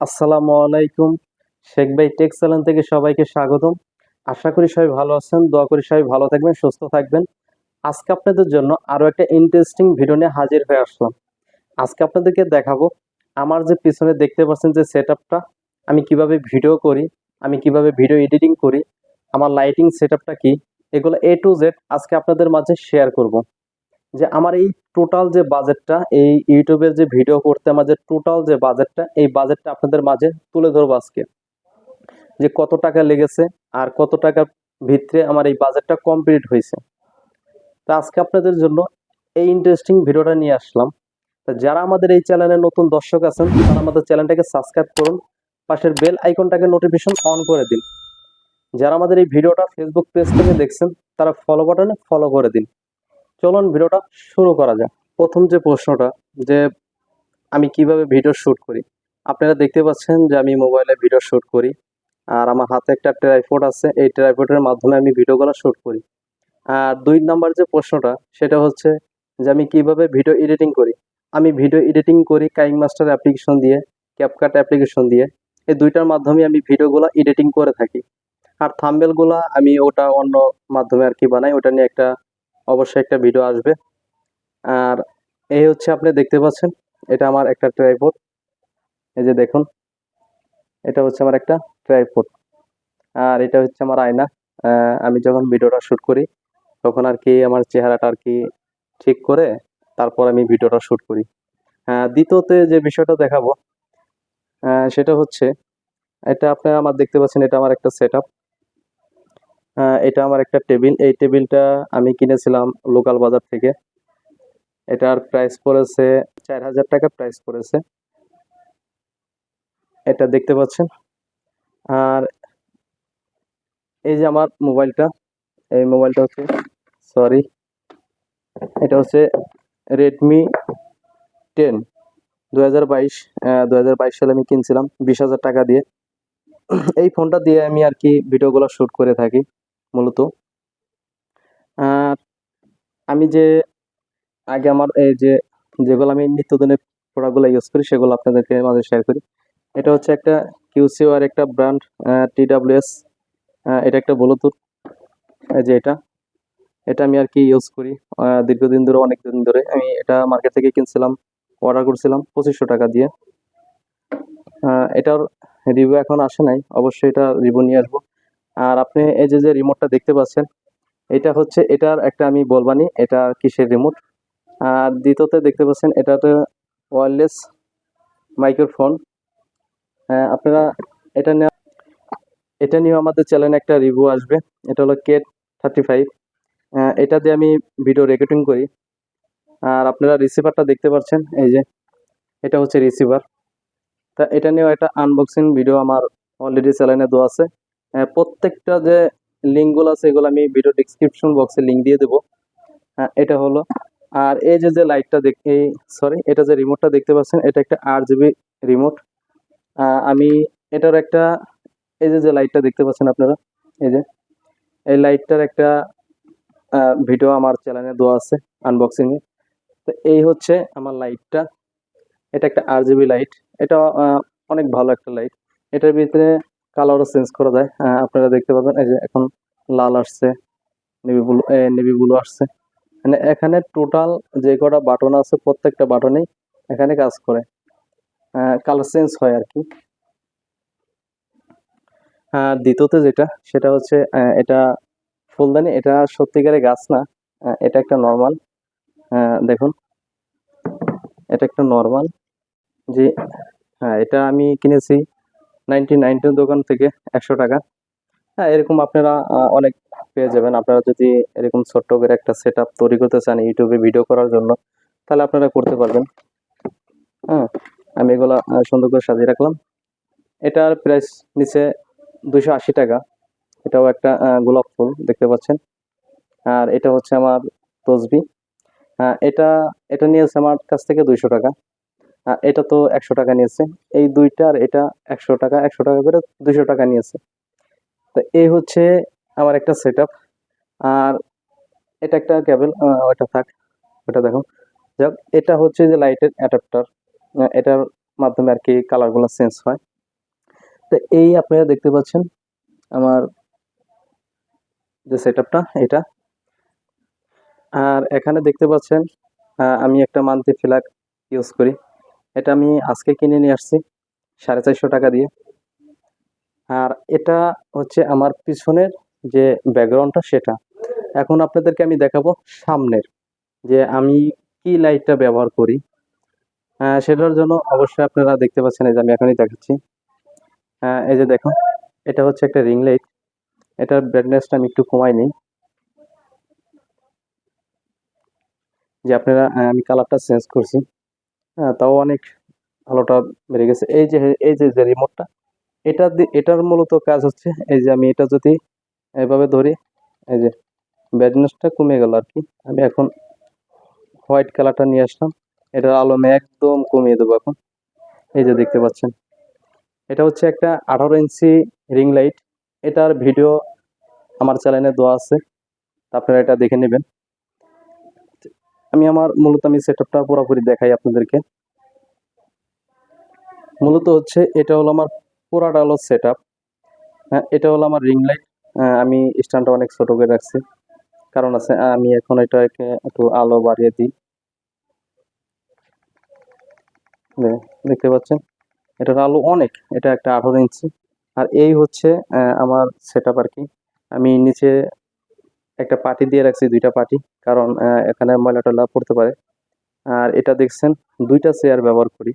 আসসালামু আলাইকুম। শেখ ভাই টেক চ্যানেল থেকে সবাইকে স্বাগতম। আশা করি সবাই ভালো আছেন, দোয়া করি সবাই ভালো থাকবেন, সুস্থ থাকবেন। আজকে আপনাদের জন্য আরো একটা ইন্টারেস্টিং ভিডিও নিয়ে হাজির হয়ে আসলাম। আজকে আপনাদেরকে দেখাবো আমার যে পিছনে দেখতে পাচ্ছেন যে সেটআপটা, আমি কিভাবে ভিডিও করি, আমি কিভাবে ভিডিও এডিটিং করি, আমার লাইটিং সেটআপটা কি, এগুলো এ টু জেড আজকে আপনাদের মাঝে শেয়ার করব। যে আমার এই টোটাল যে বাজেটটা, এই ইউটিউবের যে ভিডিও করতে আমাদের টোটাল যে বাজেটটা, এই বাজেটটা আপনাদের মাঝে তুলে ধরবো আজকে। যে কত টাকা লেগেছে আর কত টাকার ভিতরে আমার এই বাজেটটা কমপ্লিট হয়েছে। তা আজকে আপনাদের জন্য এই ইন্টারেস্টিং ভিডিওটা নিয়ে আসলাম। তা যারা আমাদের এই চ্যানেলে নতুন দর্শক আছেন তারা আমাদের চ্যানেলটাকে সাবস্ক্রাইব করুন, পাশের বেল আইকনটাকে নোটিফিকেশন অন করে দিন। যারা আমাদের এই ভিডিওটা ফেসবুক পেজ থেকে দেখছেন তারা ফলো বাটনে ফলো করে দিন। চলুন ভিডিওটা শুরু করা যাক। প্রথম যে প্রশ্নটা, যে আমি কিভাবে ভিডিও শুট করি। আপনারা দেখতে পাচ্ছেন যে আমি মোবাইলে ভিডিও শুট করি, আর আমার হাতে একটা ট্রাইপড আছে, এই ট্রাইপডের মাধ্যমে আমি ভিডিওগুলো শুট করি। আর ২ নাম্বার যে প্রশ্নটা সেটা হচ্ছে যে আমি কিভাবে ভিডিও এডিটিং করি। আমি ভিডিও এডিটিং করি কাইন মাস্টার অ্যাপ্লিকেশন দিয়ে, ক্যাপকাট অ্যাপ্লিকেশন দিয়ে। এই ২টার মাধ্যমে আমি ভিডিওগুলো এডিটিং করে থাকি। আর থাম্বনেলগুলা আমি ওটা অন্য মাধ্যমে আর কি বানাই, ওটা নিয়ে একটা অবশ্যই একটা ভিডিও আসবে। আর এই হচ্ছে আপনি দেখতে পাচ্ছেন, এটা আমার একটা ট্রাইপড। এই যে দেখুন, এটা হচ্ছে আমার একটা ট্রাইপড। আর এটা হচ্ছে আমার আয়না। আমি যখন ভিডিওটা শুট করি তখন আর কি আমার চেহারাটা আর কি ঠিক করে তারপর আমি ভিডিওটা শুট করি। দ্বিতীয়তে যে বিষয়টা দেখাবো সেটা হচ্ছে, এটা আপনারা আমার দেখতে পাচ্ছেন, এটা আমার একটা সেটআপ। এটা আমার একটা টেবিল। এই টেবিলটা আমি কিনেছিলাম লোকাল বাজার থেকে। এটার প্রাইস পড়েছে ৪,০০০ টাকা প্রাইস পড়েছে। এটা দেখতে পাচ্ছেন। আর এই যে আমার মোবাইলটা, এই মোবাইলটা হচ্ছে, সরি, এটা হচ্ছে রেডমি 10 2022। 2022 সালে আমি কিনছিলাম 20,০০০ টাকা দিয়ে। এই ফোনটা দিয়ে আমি আর কি ভিডিওগুলো শুট করে থাকি মূলত। আর আমি যে আগে আমার এই যে যেগুলো আমি নিত্যদিনের প্রোডাক্টগুলো ইউজ করি সেগুলো আপনাদেরকে মাঝে শেয়ার করি। এটা হচ্ছে একটা কিউসিও আর একটা ব্র্যান্ড TWS। এটা একটা ব্লুটুথ। এই যে এটা এটা আমি আর কি ইউজ করি দীর্ঘদিন ধরে, অনেক দিন ধরে। আমি এটা মার্কেট থেকে কিনছিলাম, অর্ডার করছিলাম 2500 টাকা দিয়ে। এটার রিভিউ এখন আসে নাই, অবশ্যই এটা রিভিউ নিয়ে আসবো। আর আপনি এই যে যে রিমোটটা দেখতে পাচ্ছেন, এটা হচ্ছে এটার একটা, আমি বলবানি এটা কিসের রিমোট। আর দ্বিতীয়তে দেখতে পাচ্ছেন এটাতে ওয়্যারলেস মাইক্রোফোন। আপনারা এটা নিয়ে এটা নিয়েও আমাদের চ্যানেলে একটা রিভিউ আসবে। এটা হলো K35। এটা দিয়ে আমি ভিডিও রেকর্ডিং করি। আর আপনারা রিসিভারটা দেখতে পাচ্ছেন, এই যে এটা হচ্ছে রিসিভার। তা এটা নিয়েও একটা আনবক্সিং ভিডিও আমার অলরেডি চ্যানেলে দেওয়া আছে। প্রত্যেকটা যে লিঙ্কগুলো আছে এগুলো আমি ভিডিও ডিসক্রিপশন বক্সে লিঙ্ক দিয়ে দেবো। এটা হলো। আর এই যে যে লাইটটা এই সরি, এটা যে রিমোটটা দেখতে পাচ্ছেন, এটা একটা RGB রিমোট। আমি এটার একটা, এই যে যে লাইটটা দেখতে পাচ্ছেন আপনারা, এই যে এই লাইটটার একটা ভিডিও আমার চ্যানেলে দেওয়া আছে আনবক্সিং এ। তো এই হচ্ছে আমার লাইটটা। এটা একটা RGB লাইট। এটা অনেক ভালো একটা লাইট। এটার ভিতরে কালারও চেঞ্জ করা যায়। আপনারা দেখতে পাবেন, এই যে এখন লাল আসছে, নেভি ব্লু আসছে। মানে এখানে টোটাল যে কটা বাটন আছে প্রত্যেকটা বাটনেই এখানে কাজ করে, কালার চেঞ্জ হয় আর কি। দ্বিতীয়তে যেটা সেটা হচ্ছে এটা ফুলদানি। এটা সত্যিকারের গাছ না, এটা একটা নর্মাল। দেখুন, এটা একটা নর্মাল। যে এটা আমি কিনেছি 99 দোকান থেকে 100 টাকা। এরকম আপনারা অনেক পেয়ে যাবেন। আপনারা যদি এরকম ছোট্ট করে একটা সেটআপ তৈরি করতে চান ইউটিউবে ভিডিও করার জন্য, তাহলে আপনারা করতে পারবেন। হ্যাঁ, আমি এগুলা সুন্দর করে সাজিয়ে রাখলাম। এটার প্রাইস নিচে 280 টাকা। এটাও একটা গোলাপ ফুল দেখতে পাচ্ছেন। আর এটা হচ্ছে আমার তসবি। এটা এটা নিয়েছে আমার কাছ থেকে 200 টাকা। এটা তো 100 টাকা নিয়েছে। এই দুইটার এটা 100 টাকা, 100 টাকা করে 200 টাকা নিয়েছে। তো এই হচ্ছে আমার একটা সেটআপ। আর এটা একটা কেবল, ওটা থাক, ওটা দেখো। যাক, এটা হচ্ছে যে লাইটের অ্যাডাপ্টার। এটার মাধ্যমে আর কি কালারগুলো চেঞ্জ হয়। তো এই আপনারা দেখতে পাচ্ছেন আমার যে সেটআপটা এটা। আর এখানে দেখতে পাচ্ছেন আমি একটা মান্থলি ফ্ল্যাগ ইউজ করি। এটা আমি আজকে কিনে নিয়ে আসছি 450 টাকা দিয়ে। আর এটা হচ্ছে আমার পিছনের যে ব্যাকগ্রাউন্ডটা সেটা। এখন আপনাদেরকে আমি দেখাবো সামনের যে আমি কি লাইটটা ব্যবহার করি। সেটার জন্য অবশ্যই আপনারা দেখতে পাচ্ছেন, এই যে আমি এখনই দেখাচ্ছি। এই যে দেখুন, এটা হচ্ছে একটা রিং লাইট। এটার ব্রাইটনেসটা আমি একটু কমাই নিই, যে আপনারা আমি কালারটা চেঞ্জ করছি। তাও অনেক আলোটা বেড়ে গেছে। এই যে রিমোটটা, এটার মূলত কাজ হচ্ছে, এই যে আমি এটা যদি এভাবে ধরি, এই যে ব্রাইটনেসটা কমে গেল আর কি। আমি এখন হোয়াইট কালারটা নিয়ে আসলাম, এটার আলো আমি একদম কমিয়ে দেবো এখন। এই যে দেখতে পাচ্ছেন, এটা হচ্ছে একটা 18 ইঞ্চি রিং লাইট। এটার ভিডিও আমার চ্যানেলে দেওয়া আছে, আপনারা এটা দেখে নেবেন। আমি সেটআপটা পুরোপুরি দেখাই আপনাদেরকে। মূলত হচ্ছে এটা হলো আমার পুরাটা হলো সেটআপ। হ্যাঁ, এটা হলো আমার রিং লাইট। আমি স্ট্যান্ডটা অনেক ছোট করে রাখছি, কারণ আছে আমি এখন এটাকে একটু আলো বাড়িয়ে দিই। দেখতে পাচ্ছেন এটার আলো অনেক, এটা একটা 18 ইঞ্চি। আর এই হচ্ছে আমার সেটআপ আর কি। আমি নিচে একটা পার্টি দিয়ে রাখছি, দুইটা পার্টি, কারণ এখানে ময়লা টয়লা পড়তে পারে। আর এটা দেখছেন দুইটা চেয়ার ব্যবহার করি।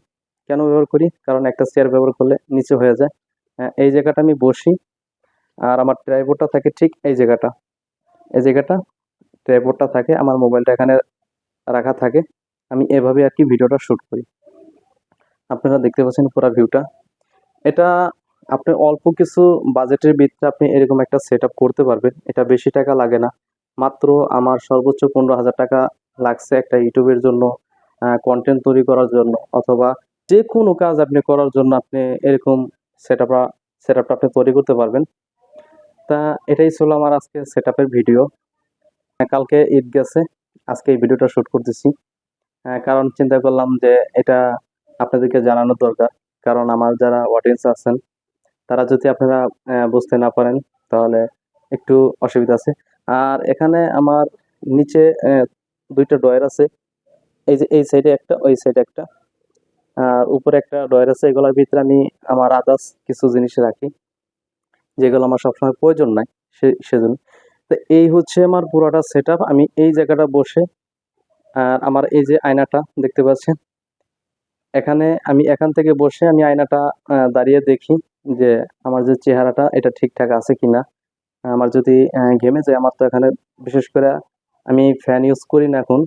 কেন ব্যবহার করি? কারণ একটা চেয়ার ব্যবহার করলে নিচে হয়ে যায়। এই জায়গাটা আমি বসি, আর আমার ট্রাইপডটা থাকে ঠিক এই জায়গাটা ট্রাইপডটা থাকে, আমার মোবাইলটা এখানে রাখা থাকে। আমি এভাবে আর কি ভিডিওটা শুট করি। আপনারা দেখতে পাচ্ছেন পুরো ভিউটা। এটা আপনি অল্প কিছু বাজেটের ভিতরে আপনি এরকম একটা সেটআপ করতে পারবেন। এটা বেশি টাকা লাগে না। মাত্র আমার সর্বোচ্চ 15,000 টাকা লাগছে একটা ইউটিউবের জন্য, কন্টেন্ট তৈরি করার জন্য, অথবা যে কোনো কাজ আপনি করার জন্য আপনি এরকম সেটআপটা আপনি তৈরি করতে পারবেন। তা এটাই ছিল আমার আজকে সেটআপের ভিডিও। কালকে ঈদ গেছে, আজকে এই ভিডিওটা শুট করতেছি। কারণ চিন্তা করলাম যে এটা আপনাদেরকে জানানো দরকার। কারণ আমার যারা অডিয়েন্স আছেন, তারা যদি আপনারা বুঝতে না পারেন, তাহলে একটু অসুবিধা আছে। আর এখানে আমার নিচে দুইটা ড্রয়ার আছে, এই যে এই সাইডে একটা, ওই সাইডে একটা। আর উপরে একটা ড্রয়ার আছে, এগুলোর ভিতরে আমি আমার আদার্স কিছু জিনিস রাখি, যেগুলো আমার সবসময় প্রয়োজন নাই, সেজন্য। তো এই হচ্ছে আমার পুরোটা সেটআপ। আমি এই জায়গাটা বসে, আর আমার এই যে আয়নাটা দেখতে পাচ্ছেন, আমি এখান থেকে বসে আমি আয়নাটা দাঁড়িয়ে দেখি যে আমার যে চেহারাটা এটা ঠিকঠাক আছে কিনা। আমার যদি ঘেমে যায়, আমার তো এখানে বিশেষ করে আমি ফ্যান ইউজ করি না এখন।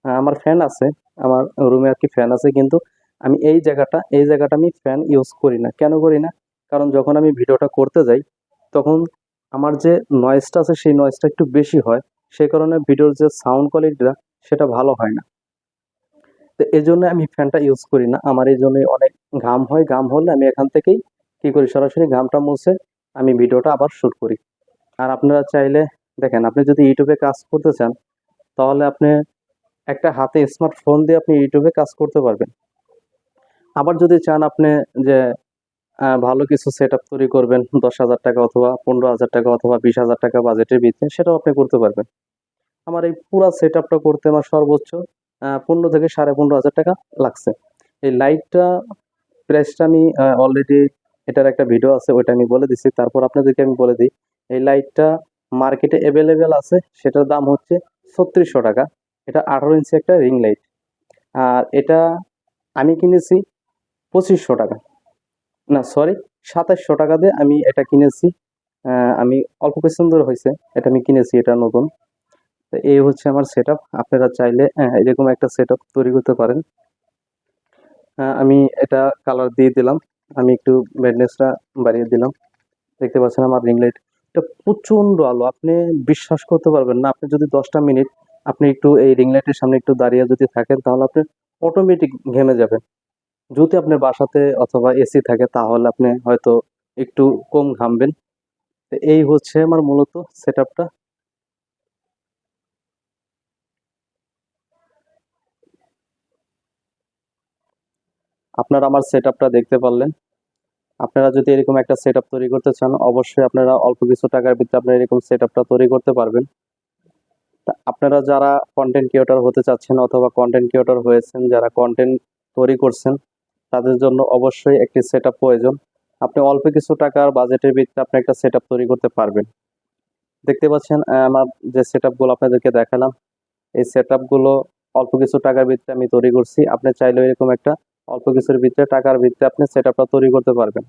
আমার ফ্যান আছে, আমার রুমে আর কি ফ্যান আছে, কিন্তু আমি এই জায়গাটা আমি ফ্যান ইউজ করি না। কেন করি না? কারণ যখন আমি ভিডিওটা করতে যাই, তখন আমার যে নয়েজটা আছে সেই নয়েজটা একটু বেশি হয়। সেই কারণে ভিডিওর যে সাউন্ড কোয়ালিটিটা সেটা ভালো হয় না। তো এই জন্য আমি ফ্যানটা ইউজ করি না। আমার এই জন্যই অনেক ঘাম হয়। ঘাম হলে আমি এখান থেকেই কি করি, সরাসরি ঘামটা মুছে আমি ভিডিওটা আবার শুট করি। আর আপনারা চাইলে দেখেন, আপনি যদি ইউটিউবে কাজ করতে চান, তাহলে আপনি একটা হাতে স্মার্টফোন দিয়ে আপনি ইউটিউবে কাজ করতে পারবেন। আবার যদি চান আপনি যে ভালো কিছু সেটআপ তৈরি করবেন, 10,000 টাকা অথবা 15,000 টাকা অথবা 20,000 টাকা বাজেটের ভিতরে, সেটাও আপনি করতে পারবেন। আমার এই পুরা সেটআপটা করতে আমার সর্বোচ্চ 15 থেকে 15,500 টাকা লাগছে। এই লাইটটা প্রাইসটা আমি অলরেডি, এটার একটা ভিডিও আছে, ওইটা আমি বলে দিছি। তারপর আপনাদেরকে আমি বলে দিই, এই লাইটটা মার্কেটে অ্যাভেলেবেল আছে, সেটার দাম হচ্ছে 3600 টাকা। এটা 18 ইঞ্চি একটা রিং লাইট। আর এটা আমি কিনেছি 2500 টাকা, না সরি, 2700 টাকা দিয়ে আমি এটা কিনেছি। আমি অল্প কিছুদিন ধরে হয়েছে এটা আমি কিনেছি, এটা নতুন। তো এই হচ্ছে আমার সেটআপ। আপনারা চাইলে এরকম একটা সেটআপ তৈরি করতে পারেন। আমি এটা কালার দিয়ে দিলাম, আমি একটু ব্রাইটনেসটা বাড়িয়ে দিলাম। দেখতে পাচ্ছেন আমার রিং লাইট, এটা প্রচন্ড আলো, আপনি বিশ্বাস করতে পারবেন না। আপনি যদি 10টা মিনিট আপনি একটু এই রিং লাইটের সামনে একটু দাঁড়িয়ে যদি থাকেন, তাহলে আপনি অটোমেটিক ঘেমে যাবেন। যদি আপনার বাসাতে অথবা এসি থাকে, তাহলে আপনি হয়তো একটু কম ঘামবেন। তো এই হচ্ছে আমার মূলত সেটআপটা। আপনারা আমার সেটআপটা দেখতে পারলেন। আপনারা যদি এরকম একটা সেটআপ তৈরি করতে চান, অবশ্যই আপনারা অল্প কিছু টাকার ভিতরে আপনারা এরকম সেটআপটা তৈরি করতে পারবেন। তা আপনারা যারা কন্টেন্ট ক্রিয়েটর হতে চাচ্ছেন অথবা কন্টেন্ট ক্রিয়েটর হয়েছেন, যারা কন্টেন্ট তৈরি করছেন, তাদের জন্য অবশ্যই একটি সেটআপ প্রয়োজন। আপনি অল্প কিছু টাকার বাজেটের ভিতরে আপনি একটা সেটআপ তৈরি করতে পারবেন। দেখতে পাচ্ছেন আমার যে সেটআপগুলো আপনাদেরকে দেখালাম, এই সেটআপগুলো অল্প কিছু টাকার ভিতরে আমি তৈরি করছি। আপনি চাইলেও এরকম একটা অল্প কিছুর ভিতরে টাকার ভিতরে আপনি সেটআপটা তৈরি করতে পারবেন।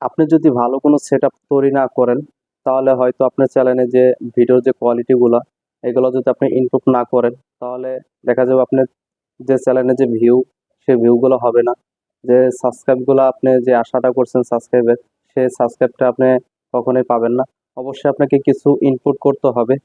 আপনি যদি ভালো কোনো সেটআপ তৈরি না করেন, তাহলে হয়তো আপনার চ্যানেলে যে ভিডিওর যে কোয়ালিটিগুলো, এগুলো যদি আপনি ইমপ্রুভ না করেন, তাহলে দেখা যাবে আপনার যে চ্যানেলে যে ভিউ, সেই ভিউগুলো হবে না। যে সাবস্ক্রাইবগুলো আপনি যে আশাটা করছেন সাবস্ক্রাইবের, সেই সাবস্ক্রাইবটা আপনি কখনোই পাবেন না। অবশ্যই আপনাকে কিছু ইনপুট করতে হবে,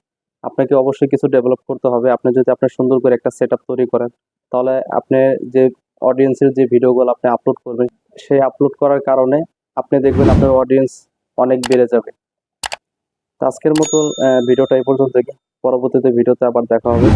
আপনাকে অবশ্যই কিছু ডেভেলপ করতে হবে। আপনি যদি আপনার সুন্দর করে একটা সেটআপ তৈরি করেন, তাহলে আপনি যে অডিয়েন্সের যে ভিডিওগুলো আপনি আপলোড করবেন, সেই আপলোড করার কারণে আপনি দেখবেন আপনার অডিয়েন্স অনেক বেড়ে যাবে। তো আজকের মতো ভিডিওটা এই পর্যন্তই। পরবর্তীতে ভিডিওতে আবার দেখা হবে।